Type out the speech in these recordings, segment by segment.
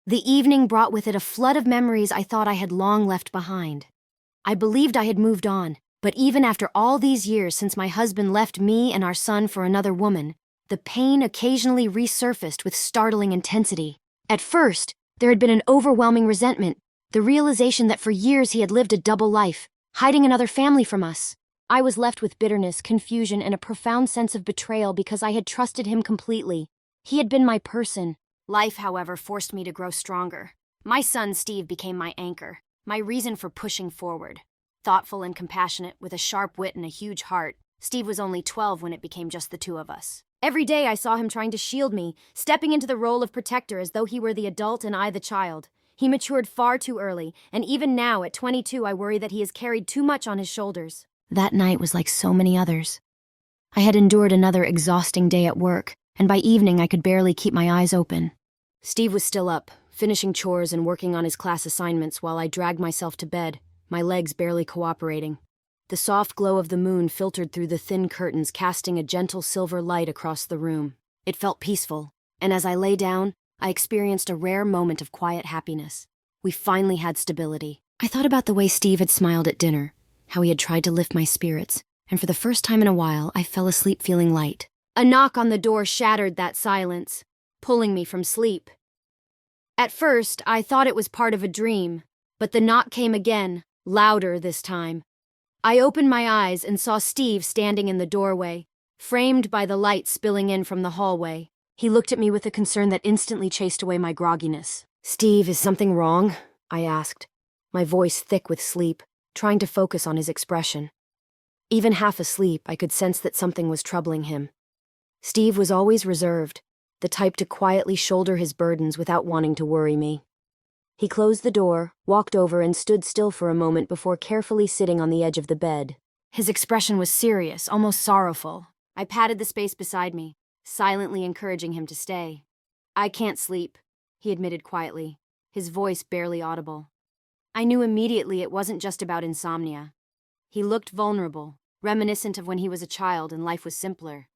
The evening brought with it a flood of memories I thought I had long left behind. I believed I had moved on, but even after all these years since my husband left me and our son for another woman, the pain occasionally resurfaced with startling intensity. At first, there had been an overwhelming resentment, the realization that for years he had lived a double life, hiding another family from us. I was left with bitterness, confusion, and a profound sense of betrayal because I had trusted him completely. He had been my person. Life, however, forced me to grow stronger. My son, Steve, became my anchor, my reason for pushing forward. Thoughtful and compassionate, with a sharp wit and a huge heart, Steve was only 12 when it became just the two of us. Every day I saw him trying to shield me, stepping into the role of protector as though he were the adult and I the child. He matured far too early, and even now, at 22, I worry that he has carried too much on his shoulders. That night was like so many others. I had endured another exhausting day at work, and by evening I could barely keep my eyes open. Steve was still up, finishing chores and working on his class assignments while I dragged myself to bed, my legs barely cooperating. The soft glow of the moon filtered through the thin curtains, casting a gentle silver light across the room. It felt peaceful, and as I lay down, I experienced a rare moment of quiet happiness. We finally had stability. I thought about the way Steve had smiled at dinner, how he had tried to lift my spirits, and for the first time in a while, I fell asleep feeling light. A knock on the door shattered that silence, pulling me from sleep. At first, I thought it was part of a dream, but the knock came again, louder this time. I opened my eyes and saw Steve standing in the doorway, framed by the light spilling in from the hallway. He looked at me with a concern that instantly chased away my grogginess. "Steve, is something wrong?" I asked, my voice thick with sleep, trying to focus on his expression. Even half asleep, I could sense that something was troubling him. Steve was always reserved, the type to quietly shoulder his burdens without wanting to worry me. He closed the door, walked over, and stood still for a moment before carefully sitting on the edge of the bed. His expression was serious, almost sorrowful. I patted the space beside me, silently encouraging him to stay. "I can't sleep," he admitted quietly, his voice barely audible. I knew immediately it wasn't just about insomnia. He looked vulnerable, reminiscent of when he was a child and life was simpler.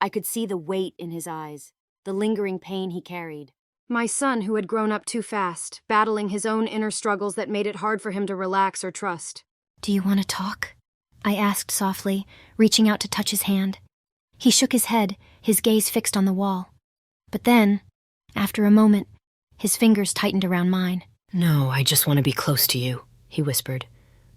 I could see the weight in his eyes, the lingering pain he carried. My son, who had grown up too fast, battling his own inner struggles that made it hard for him to relax or trust. "Do you want to talk?" I asked softly, reaching out to touch his hand. He shook his head, his gaze fixed on the wall. But then, after a moment, his fingers tightened around mine. "No, I just want to be close to you," he whispered,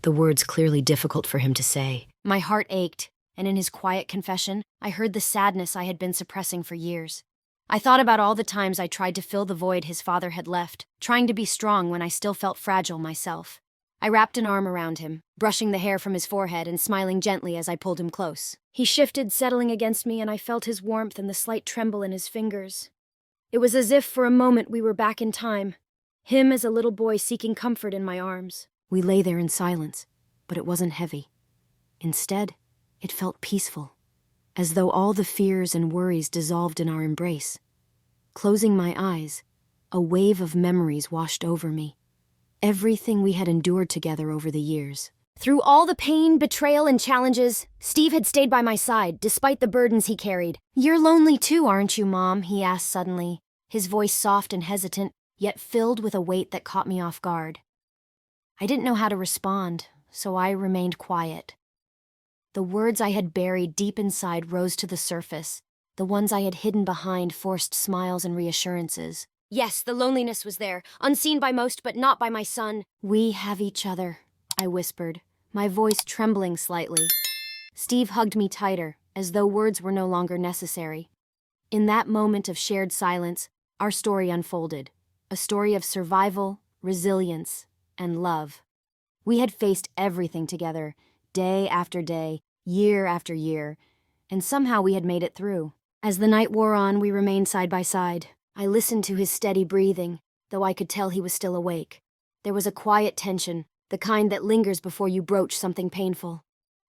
the words clearly difficult for him to say. My heart ached, and in his quiet confession, I heard the sadness I had been suppressing for years. I thought about all the times I tried to fill the void his father had left, trying to be strong when I still felt fragile myself. I wrapped an arm around him, brushing the hair from his forehead and smiling gently as I pulled him close. He shifted, settling against me, and I felt his warmth and the slight tremble in his fingers. It was as if for a moment we were back in time, him as a little boy seeking comfort in my arms. We lay there in silence, but it wasn't heavy. Instead, it felt peaceful, as though all the fears and worries dissolved in our embrace. Closing my eyes, a wave of memories washed over me. Everything we had endured together over the years. Through all the pain, betrayal, and challenges, Steve had stayed by my side, despite the burdens he carried. "You're lonely too, aren't you, Mom?" he asked suddenly, his voice soft and hesitant, yet filled with a weight that caught me off guard. I didn't know how to respond, so I remained quiet. The words I had buried deep inside rose to the surface. The ones I had hidden behind forced smiles and reassurances. Yes, the loneliness was there, unseen by most but not by my son. "We have each other," I whispered, my voice trembling slightly. Steve hugged me tighter, as though words were no longer necessary. In that moment of shared silence, our story unfolded. A story of survival, resilience, and love. We had faced everything together, day after day, year after year, and somehow we had made it through. As the night wore on, we remained side by side. I listened to his steady breathing, though I could tell he was still awake. There was a quiet tension, the kind that lingers before you broach something painful.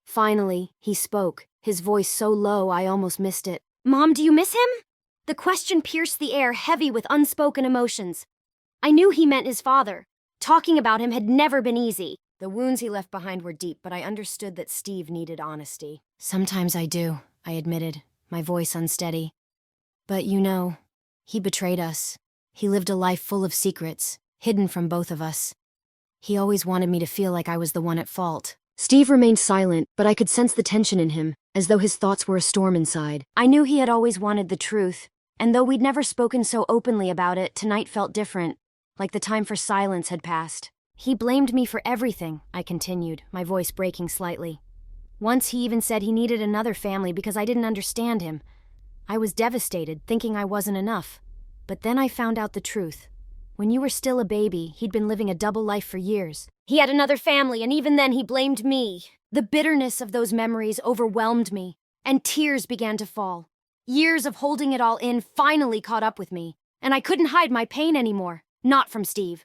Finally, he spoke, his voice so low I almost missed it. "Mom, do you miss him?" The question pierced the air, heavy with unspoken emotions. I knew he meant his father. Talking about him had never been easy. The wounds he left behind were deep, but I understood that Steve needed honesty. "Sometimes I do," I admitted, my voice unsteady. "But you know, he betrayed us. He lived a life full of secrets, hidden from both of us. He always wanted me to feel like I was the one at fault. Steve remained silent, but I could sense the tension in him, as though his thoughts were a storm inside. I knew he had always wanted the truth, and though we'd never spoken so openly about it, tonight felt different, like the time for silence had passed. He blamed me for everything, I continued, my voice breaking slightly. Once he even said he needed another family because I didn't understand him. I was devastated, thinking I wasn't enough. But then I found out the truth. When you were still a baby, he'd been living a double life for years. He had another family, and even then he blamed me. The bitterness of those memories overwhelmed me, and tears began to fall. Years of holding it all in finally caught up with me, and I couldn't hide my pain anymore, not from Steve.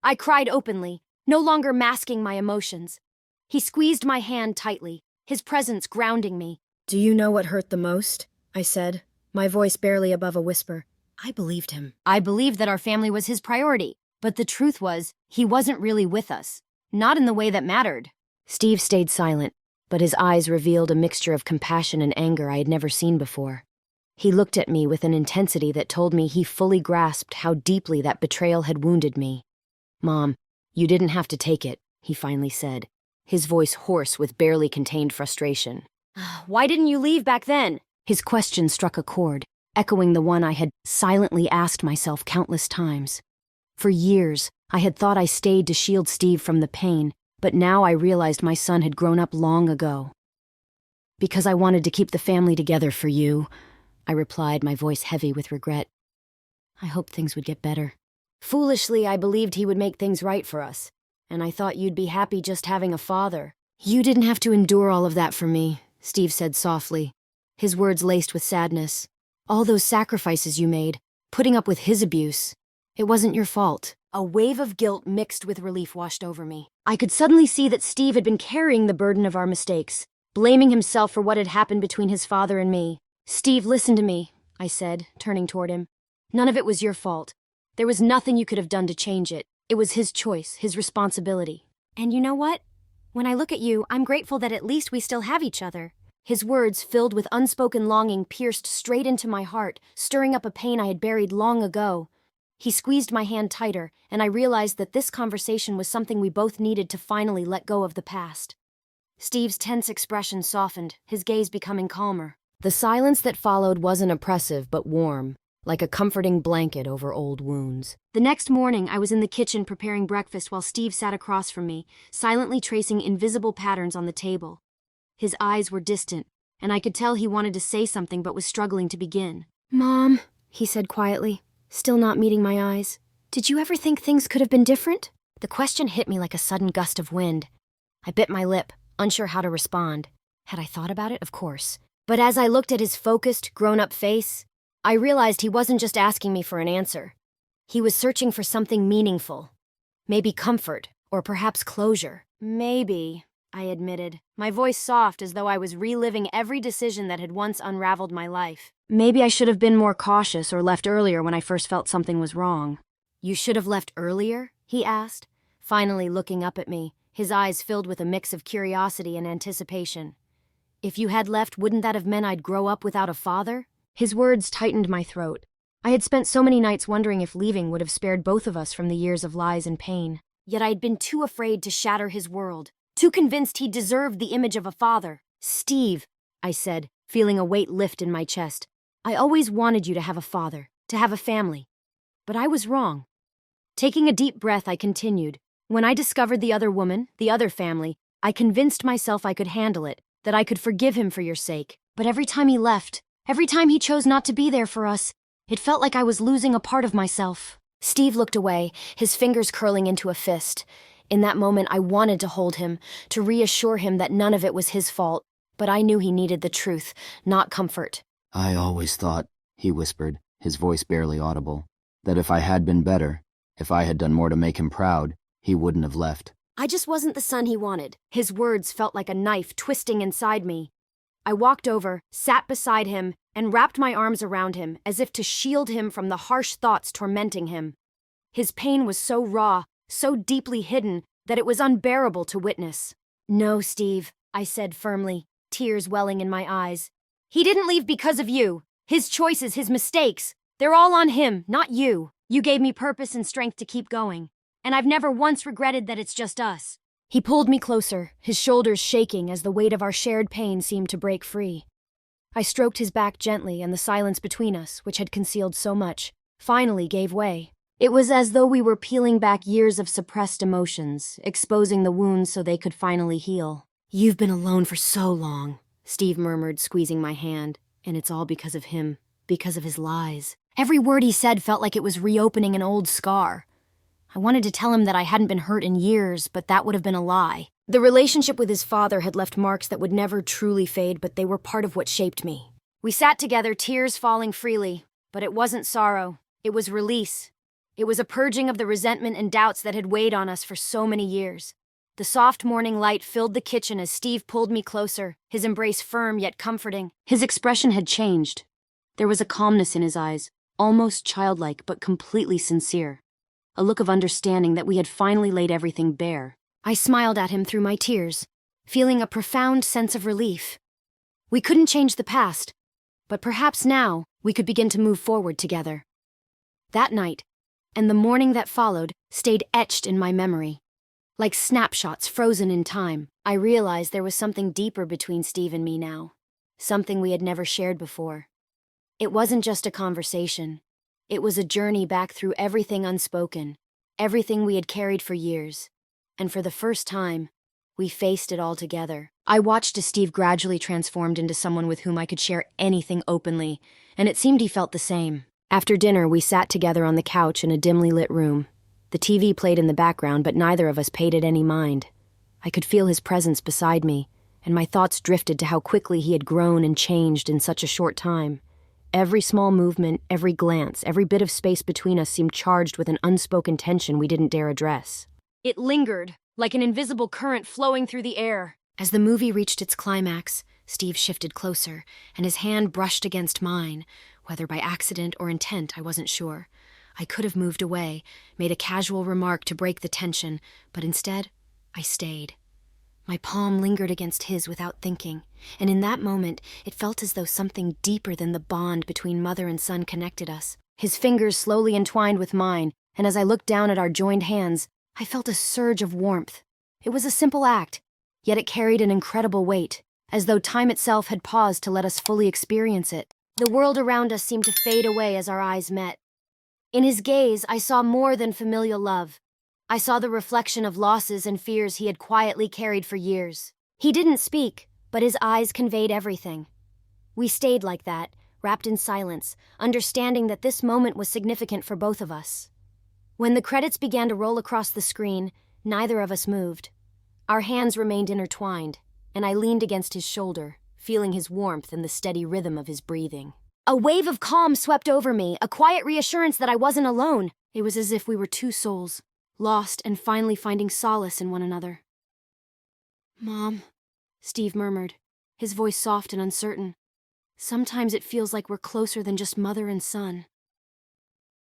I cried openly, no longer masking my emotions. He squeezed my hand tightly, his presence grounding me. "Do you know what hurt the most?" I said, my voice barely above a whisper. I believed him. I believed that our family was his priority, but the truth was, he wasn't really with us. Not in the way that mattered. Steve stayed silent, but his eyes revealed a mixture of compassion and anger I had never seen before. He looked at me with an intensity that told me he fully grasped how deeply that betrayal had wounded me. "Mom, you didn't have to take it," he finally said, his voice hoarse with barely contained frustration. "Why didn't you leave back then?" His question struck a chord, echoing the one I had silently asked myself countless times. For years, I had thought I stayed to shield Steve from the pain, but now I realized my son had grown up long ago. "Because I wanted to keep the family together for you," I replied, my voice heavy with regret. "I hoped things would get better. Foolishly, I believed he would make things right for us, and I thought you'd be happy just having a father." "You didn't have to endure all of that for me," Steve said softly, his words laced with sadness. "All those sacrifices you made, putting up with his abuse, it wasn't your fault." A wave of guilt mixed with relief washed over me. I could suddenly see that Steve had been carrying the burden of our mistakes, blaming himself for what had happened between his father and me. "Steve, listen to me," I said, turning toward him. "None of it was your fault. There was nothing you could have done to change it. It was his choice, his responsibility. And you know what? When I look at you, I'm grateful that at least we still have each other." His words, filled with unspoken longing, pierced straight into my heart, stirring up a pain I had buried long ago. He squeezed my hand tighter, and I realized that this conversation was something we both needed to finally let go of the past. Steve's tense expression softened, his gaze becoming calmer. The silence that followed wasn't oppressive but warm, like a comforting blanket over old wounds. The next morning, I was in the kitchen preparing breakfast while Steve sat across from me, silently tracing invisible patterns on the table. His eyes were distant, and I could tell he wanted to say something but was struggling to begin. "Mom," he said quietly, still not meeting my eyes, "did you ever think things could have been different?" The question hit me like a sudden gust of wind. I bit my lip, unsure how to respond. Had I thought about it? Of course. But as I looked at his focused, grown-up face, I realized he wasn't just asking me for an answer. He was searching for something meaningful. Maybe comfort, or perhaps closure. "Maybe," I admitted, my voice soft as though I was reliving every decision that had once unraveled my life. "Maybe I should have been more cautious or left earlier when I first felt something was wrong." "You should have left earlier?" he asked, finally looking up at me, his eyes filled with a mix of curiosity and anticipation. "If you had left, wouldn't that have meant I'd grow up without a father?" His words tightened my throat. I had spent so many nights wondering if leaving would have spared both of us from the years of lies and pain. Yet I had been too afraid to shatter his world, too convinced he deserved the image of a father. "Steve," I said, feeling a weight lift in my chest, "I always wanted you to have a father, to have a family. But I was wrong." Taking a deep breath, I continued. "When I discovered the other woman, the other family, I convinced myself I could handle it, that I could forgive him for your sake. But every time he left, every time he chose not to be there for us, it felt like I was losing a part of myself." Steve looked away, his fingers curling into a fist. In that moment, I wanted to hold him, to reassure him that none of it was his fault, but I knew he needed the truth, not comfort. "I always thought," he whispered, his voice barely audible, "that if I had been better, if I had done more to make him proud, he wouldn't have left." I just wasn't the son he wanted. His words felt like a knife twisting inside me. I walked over, sat beside him, and wrapped my arms around him as if to shield him from the harsh thoughts tormenting him. His pain was so raw, so deeply hidden, that it was unbearable to witness. "No, Steve," I said firmly, tears welling in my eyes. "He didn't leave because of you. His choices, his mistakes, they're all on him, not you." You gave me purpose and strength to keep going, and I've never once regretted that it's just us. He pulled me closer, his shoulders shaking as the weight of our shared pain seemed to break free. I stroked his back gently, and the silence between us, which had concealed so much, finally gave way. It was as though we were peeling back years of suppressed emotions, exposing the wounds so they could finally heal. You've been alone for so long, Steve murmured, squeezing my hand, and it's all because of him, because of his lies. Every word he said felt like it was reopening an old scar. I wanted to tell him that I hadn't been hurt in years, but that would have been a lie. The relationship with his father had left marks that would never truly fade, but they were part of what shaped me. We sat together, tears falling freely, but it wasn't sorrow. It was release. It was a purging of the resentment and doubts that had weighed on us for so many years. The soft morning light filled the kitchen as Steve pulled me closer, his embrace firm yet comforting. His expression had changed. There was a calmness in his eyes, almost childlike but completely sincere. A look of understanding that we had finally laid everything bare. I smiled at him through my tears, feeling a profound sense of relief. We couldn't change the past, but perhaps now we could begin to move forward together. That night, and the morning that followed, stayed etched in my memory. Like snapshots frozen in time, I realized there was something deeper between Steve and me now. Something we had never shared before. It wasn't just a conversation. It was a journey back through everything unspoken, everything we had carried for years. And for the first time, we faced it all together. I watched as Steve gradually transformed into someone with whom I could share anything openly, and it seemed he felt the same. After dinner, we sat together on the couch in a dimly lit room. The TV played in the background, but neither of us paid it any mind. I could feel his presence beside me, and my thoughts drifted to how quickly he had grown and changed in such a short time. Every small movement, every glance, every bit of space between us seemed charged with an unspoken tension we didn't dare address. It lingered, like an invisible current flowing through the air. As the movie reached its climax, Steve shifted closer, and his hand brushed against mine. Whether by accident or intent, I wasn't sure. I could have moved away, made a casual remark to break the tension, but instead, I stayed. My palm lingered against his without thinking, and in that moment, it felt as though something deeper than the bond between mother and son connected us. His fingers slowly entwined with mine, and as I looked down at our joined hands, I felt a surge of warmth. It was a simple act, yet it carried an incredible weight, as though time itself had paused to let us fully experience it. The world around us seemed to fade away as our eyes met. In his gaze, I saw more than familial love. I saw the reflection of losses and fears he had quietly carried for years. He didn't speak, but his eyes conveyed everything. We stayed like that, wrapped in silence, understanding that this moment was significant for both of us. When the credits began to roll across the screen, neither of us moved. Our hands remained intertwined, and I leaned against his shoulder, feeling his warmth and the steady rhythm of his breathing. A wave of calm swept over me, a quiet reassurance that I wasn't alone. It was as if we were two souls, lost and finally finding solace in one another. "Mom," Steve murmured, his voice soft and uncertain. "Sometimes it feels like we're closer than just mother and son."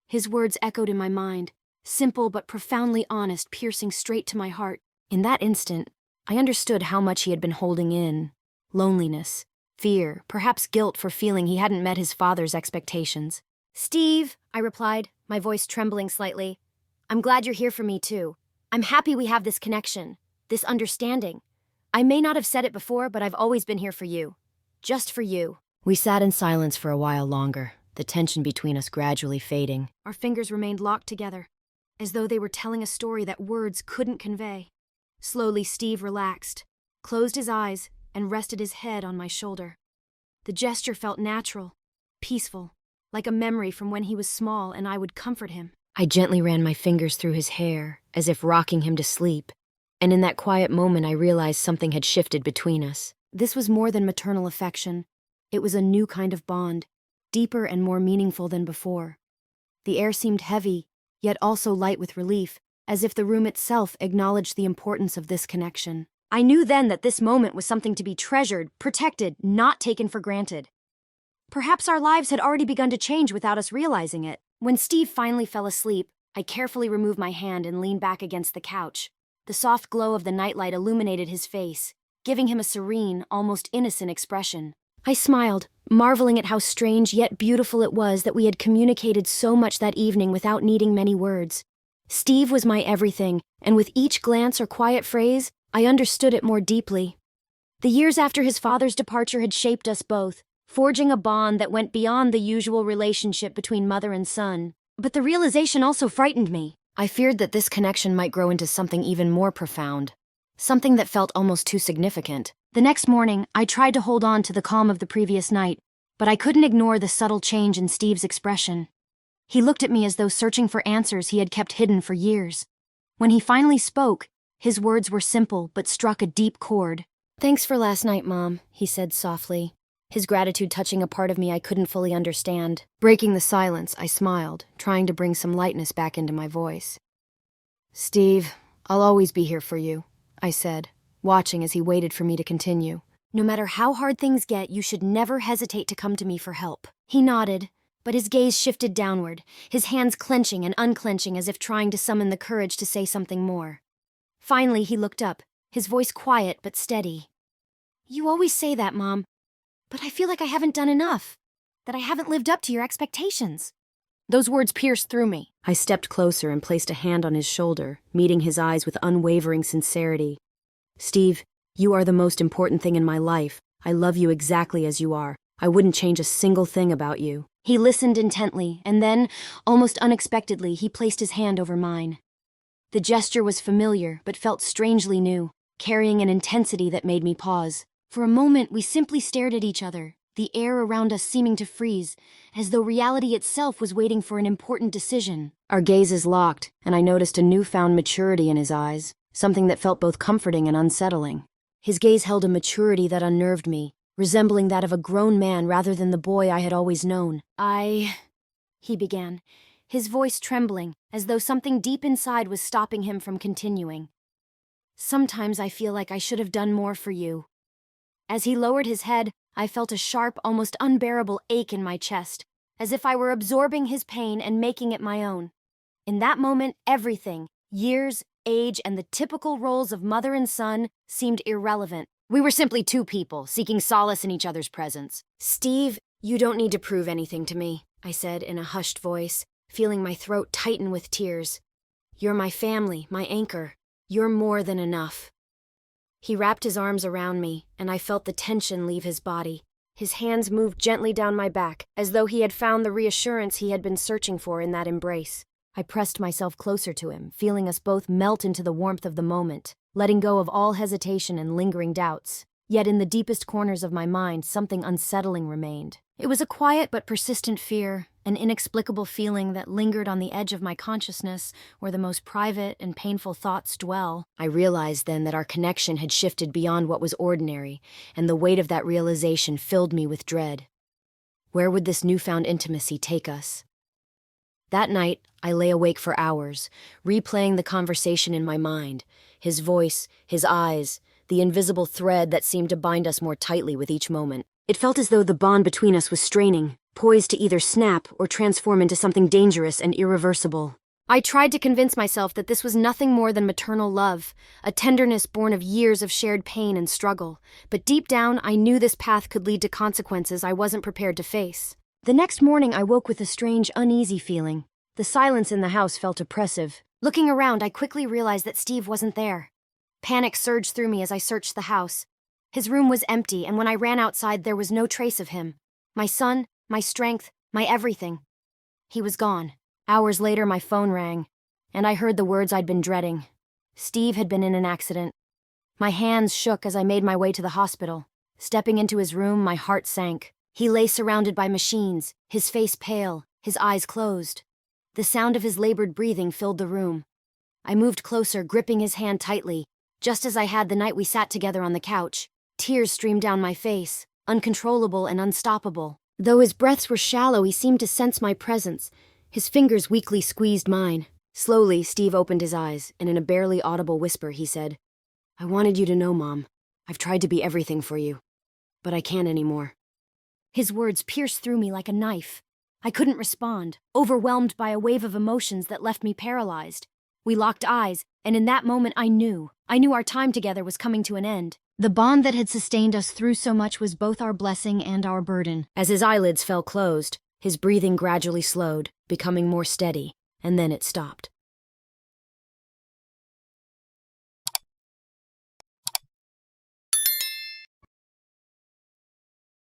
His words echoed in my mind, simple but profoundly honest, piercing straight to my heart. In that instant, I understood how much he had been holding in. Loneliness, fear, perhaps guilt for feeling he hadn't met his father's expectations. "Steve," I replied, my voice trembling slightly, "I'm glad you're here for me too. I'm happy we have this connection, this understanding. I may not have said it before, but I've always been here for you. Just for you." We sat in silence for a while longer, the tension between us gradually fading. Our fingers remained locked together, as though they were telling a story that words couldn't convey. Slowly, Steve relaxed, closed his eyes, and rested his head on my shoulder. The gesture felt natural, peaceful, like a memory from when he was small and I would comfort him. I gently ran my fingers through his hair, as if rocking him to sleep, and in that quiet moment I realized something had shifted between us. This was more than maternal affection. It was a new kind of bond, deeper and more meaningful than before. The air seemed heavy, yet also light with relief, as if the room itself acknowledged the importance of this connection. I knew then that this moment was something to be treasured, protected, not taken for granted. Perhaps our lives had already begun to change without us realizing it. When Steve finally fell asleep, I carefully removed my hand and leaned back against the couch. The soft glow of the nightlight illuminated his face, giving him a serene, almost innocent expression. I smiled, marveling at how strange yet beautiful it was that we had communicated so much that evening without needing many words. Steve was my everything, and with each glance or quiet phrase, I understood it more deeply. The years after his father's departure had shaped us both, forging a bond that went beyond the usual relationship between mother and son. But the realization also frightened me. I feared that this connection might grow into something even more profound, something that felt almost too significant. The next morning, I tried to hold on to the calm of the previous night, but I couldn't ignore the subtle change in Steve's expression. He looked at me as though searching for answers he had kept hidden for years. When he finally spoke, his words were simple but struck a deep chord. "Thanks for last night, Mom," he said softly, his gratitude touching a part of me I couldn't fully understand. Breaking the silence, I smiled, trying to bring some lightness back into my voice. "Steve, I'll always be here for you," I said, watching as he waited for me to continue. "No matter how hard things get, you should never hesitate to come to me for help." He nodded, but his gaze shifted downward, his hands clenching and unclenching as if trying to summon the courage to say something more. Finally, he looked up, his voice quiet but steady. "You always say that, Mom, but I feel like I haven't done enough, that I haven't lived up to your expectations." Those words pierced through me. I stepped closer and placed a hand on his shoulder, meeting his eyes with unwavering sincerity. "Steve, you are the most important thing in my life. I love you exactly as you are. I wouldn't change a single thing about you." He listened intently, and then, almost unexpectedly, he placed his hand over mine. The gesture was familiar, but felt strangely new, carrying an intensity that made me pause. For a moment, we simply stared at each other, the air around us seeming to freeze, as though reality itself was waiting for an important decision. Our gazes locked, and I noticed a newfound maturity in his eyes, something that felt both comforting and unsettling. His gaze held a maturity that unnerved me, resembling that of a grown man rather than the boy I had always known. He began, his voice trembling, as though something deep inside was stopping him from continuing. "Sometimes I feel like I should have done more for you." As he lowered his head, I felt a sharp, almost unbearable ache in my chest, as if I were absorbing his pain and making it my own. In that moment, everything, years, age, and the typical roles of mother and son, seemed irrelevant. We were simply two people, seeking solace in each other's presence. "Steve, you don't need to prove anything to me," I said in a hushed voice, feeling my throat tighten with tears. "You're my family, my anchor. You're more than enough." He wrapped his arms around me, and I felt the tension leave his body. His hands moved gently down my back, as though he had found the reassurance he had been searching for in that embrace. I pressed myself closer to him, feeling us both melt into the warmth of the moment, letting go of all hesitation and lingering doubts. Yet in the deepest corners of my mind, something unsettling remained. It was a quiet but persistent fear, an inexplicable feeling that lingered on the edge of my consciousness, where the most private and painful thoughts dwell. I realized then that our connection had shifted beyond what was ordinary, and the weight of that realization filled me with dread. Where would this newfound intimacy take us? That night, I lay awake for hours, replaying the conversation in my mind, his voice, his eyes, the invisible thread that seemed to bind us more tightly with each moment. It felt as though the bond between us was straining, poised to either snap or transform into something dangerous and irreversible. I tried to convince myself that this was nothing more than maternal love, a tenderness born of years of shared pain and struggle, but deep down I knew this path could lead to consequences I wasn't prepared to face. The next morning I woke with a strange, uneasy feeling. The silence in the house felt oppressive. Looking around, I quickly realized that Steve wasn't there. Panic surged through me as I searched the house. His room was empty, and when I ran outside, there was no trace of him. My son, my strength, my everything. He was gone. Hours later, my phone rang, and I heard the words I'd been dreading. Steve had been in an accident. My hands shook as I made my way to the hospital. Stepping into his room, my heart sank. He lay surrounded by machines, his face pale, his eyes closed. The sound of his labored breathing filled the room. I moved closer, gripping his hand tightly, just as I had the night we sat together on the couch. Tears streamed down my face, uncontrollable and unstoppable. Though his breaths were shallow, he seemed to sense my presence. His fingers weakly squeezed mine. Slowly, Steve opened his eyes, and in a barely audible whisper, he said, "I wanted you to know, Mom. I've tried to be everything for you, but I can't anymore." His words pierced through me like a knife. I couldn't respond, overwhelmed by a wave of emotions that left me paralyzed. We locked eyes, and in that moment I knew our time together was coming to an end. The bond that had sustained us through so much was both our blessing and our burden. As his eyelids fell closed, his breathing gradually slowed, becoming more steady, and then it stopped.